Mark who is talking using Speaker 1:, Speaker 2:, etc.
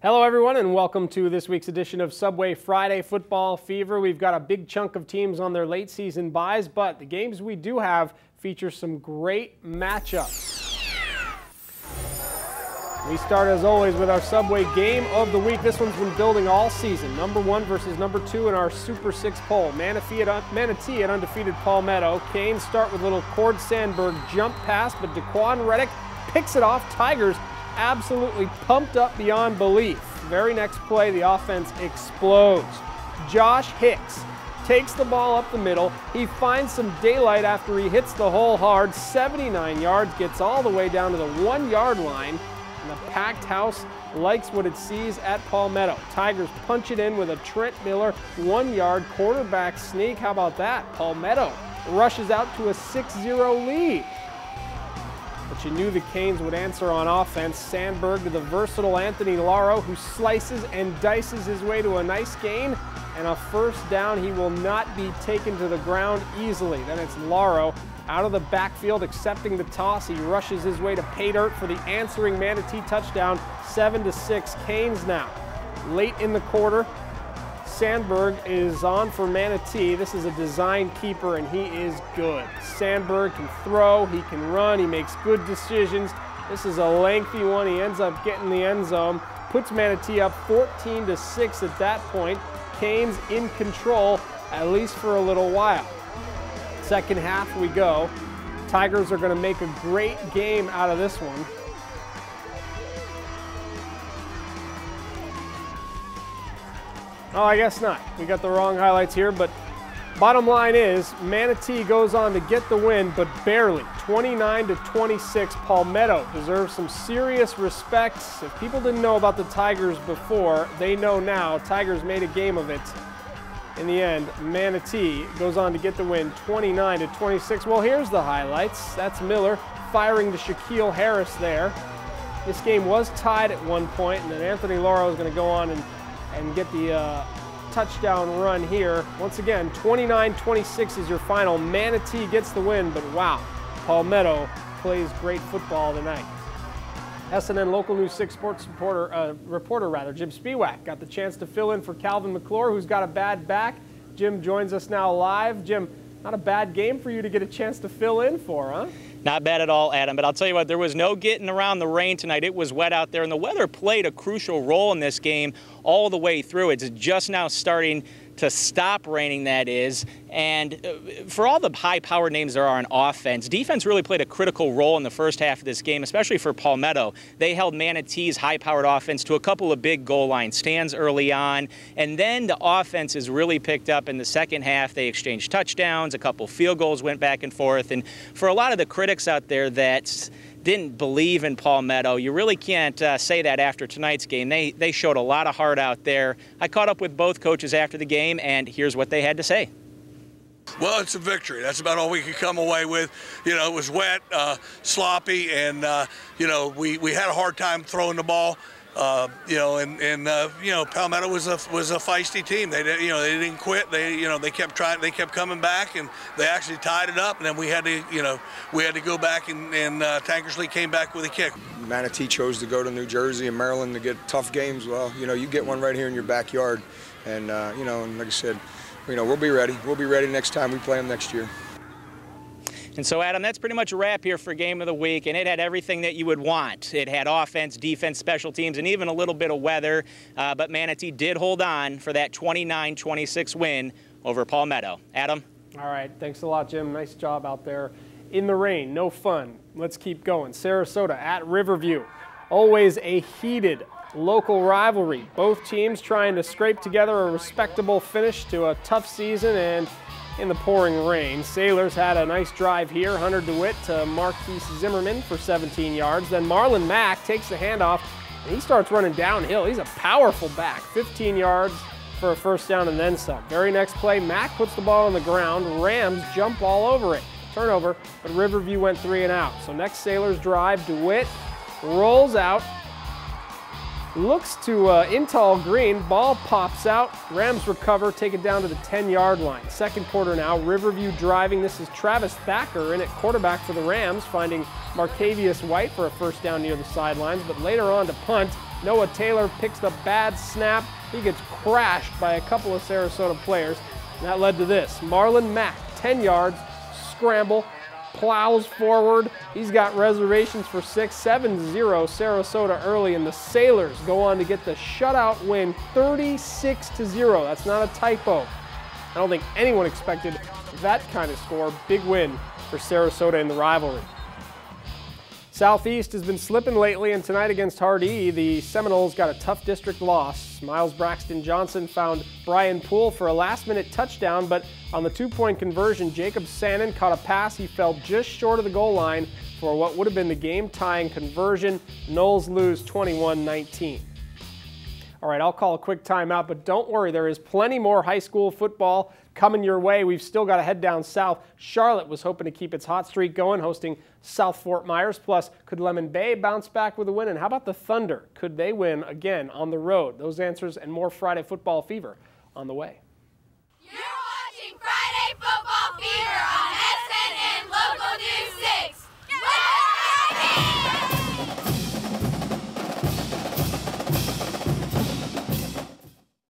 Speaker 1: Hello everyone and welcome to this week's edition of Subway Friday Football Fever. We've got a big chunk of teams on their late season buys, but the games we do have feature some great matchups. We start as always with our Subway Game of the Week. This one's been building all season. Number 1 versus number 2 in our Super 6 poll. Manatee at undefeated Palmetto. Canes start with little Cord Sandberg jump pass, but Daquan Reddick picks it off. Tigers absolutely pumped up beyond belief. Very next play, the offense explodes. Josh Hicks takes the ball up the middle. He finds some daylight after he hits the hole hard. 79 yards, gets all the way down to the 1-yard line. And the packed house likes what it sees at Palmetto. Tigers punch it in with a Trent Miller 1-yard quarterback sneak. How about that? Palmetto rushes out to a 6-0 lead. But you knew the Canes would answer on offense. Sandberg to the versatile Anthony Laro, who slices and dices his way to a nice gain and a first down. He will not be taken to the ground easily. Then it's Laro out of the backfield accepting the toss. He rushes his way to pay dirt for the answering Manatee touchdown. 7-6 Canes now. Late in the quarter, Sandberg is on for Manatee. This is a design keeper and he is good. Sandberg can throw, he can run, he makes good decisions. This is a lengthy one. He ends up getting the end zone. Puts Manatee up 14-6 at that point. Canes in control, at least for a little while. Second half we go. Tigers are going to make a great game out of this one. Oh, I guess not. We got the wrong highlights here, but bottom line is Manatee goes on to get the win, but barely. 29-26, Palmetto deserves some serious respect. If people didn't know about the Tigers before, they know now. Tigers made a game of it. In the end, Manatee goes on to get the win, 29-26. Well, here's the highlights. That's Miller firing to Shaquille Harris there. This game was tied at one point, and then Anthony Laro is going to go on and get the touchdown run here. Once again, 29-26 is your final. Manatee gets the win, but wow, Palmetto plays great football tonight. SNN Local News 6 sports reporter Jim Spiewak got the chance to fill in for Calvin McClure, who's got a bad back. Jim joins us now live. Jim, not a bad game for you to get a chance to fill in for, huh?
Speaker 2: Not bad at all, Adam, but I'll tell you what, there was no getting around the rain tonight. It was wet out there, and the weather played a crucial role in this game all the way through. It's just now starting to stop raining, that is. And for all the high-powered names there are on offense, defense really played a critical role in the first half of this game, especially for Palmetto. They held Manatee's high-powered offense to a couple of big goal line stands early on, and then the offense has really picked up in the second half. They exchanged touchdowns, a couple field goals went back and forth, and for a lot of the critics out there that didn't believe in Palmetto, you really can't say that after tonight's game. They showed a lot of heart out there. I caught up with both coaches after the game, and here's what they had to say.
Speaker 3: Well, it's a victory. That's about all we could come away with. You know, it was wet, sloppy, and, you know, we had a hard time throwing the ball. You know, Palmetto was a feisty team. They didn't quit. They kept trying. They kept coming back, and they actually tied it up. And then we had to go back, and Tankersley came back with a kick.
Speaker 4: Manatee chose to go to New Jersey and Maryland to get tough games. Well, you know, you get one right here in your backyard, and you know, and like I said, you know, we'll be ready. We'll be ready next time we play them next year.
Speaker 2: And so, Adam, that's pretty much a wrap here for Game of the Week, and it had everything that you would want. It had offense, defense, special teams, and even a little bit of weather, but Manatee did hold on for that 29-26 win over Palmetto. Adam?
Speaker 1: All right, thanks a lot, Jim. Nice job out there in the rain. No fun. Let's keep going. Sarasota at Riverview. Always a heated local rivalry. Both teams trying to scrape together a respectable finish to a tough season, and in the pouring rain. Sailors had a nice drive here. Hunter DeWitt to Marquise Zimmerman for 17 yards. Then Marlon Mack takes the handoff, and he starts running downhill. He's a powerful back. 15 yards for a first down and then some. Very next play, Mack puts the ball on the ground. Rams jump all over it. Turnover, but Riverview went 3 and out. So next Sailors drive, DeWitt rolls out, looks to Intal Green, ball pops out, Rams recover, take it down to the 10-yard line. Second quarter now, Riverview driving. This is Travis Thacker in at quarterback for the Rams, finding Marcavius White for a first down near the sidelines, but later on to punt, Noah Taylor picks the bad snap. He gets crashed by a couple of Sarasota players. And that led to this. Marlon Mack, 10 yards, scramble, plows forward. He's got reservations for 6, 7-0 Sarasota early, and the Sailors go on to get the shutout win 36-0. That's not a typo. I don't think anyone expected that kind of score. Big win for Sarasota in the rivalry. Southeast has been slipping lately, and tonight against Hardee, the Seminoles got a tough district loss. Miles Braxton Johnson found Brian Poole for a last-minute touchdown, but on the two-point conversion, Jacob Sannon caught a pass. He fell just short of the goal line for what would have been the game-tying conversion. Noles lose 21-19. All right, I'll call a quick timeout, but don't worry, there is plenty more high school football coming your way. We've still got to head down south. Charlotte was hoping to keep its hot streak going, hosting South Fort Myers. Plus, could Lemon Bay bounce back with a win? And how about the Thunder? Could they win again on the road? Those answers and more Friday Football Fever on the way.
Speaker 5: You're watching Friday Football Fever.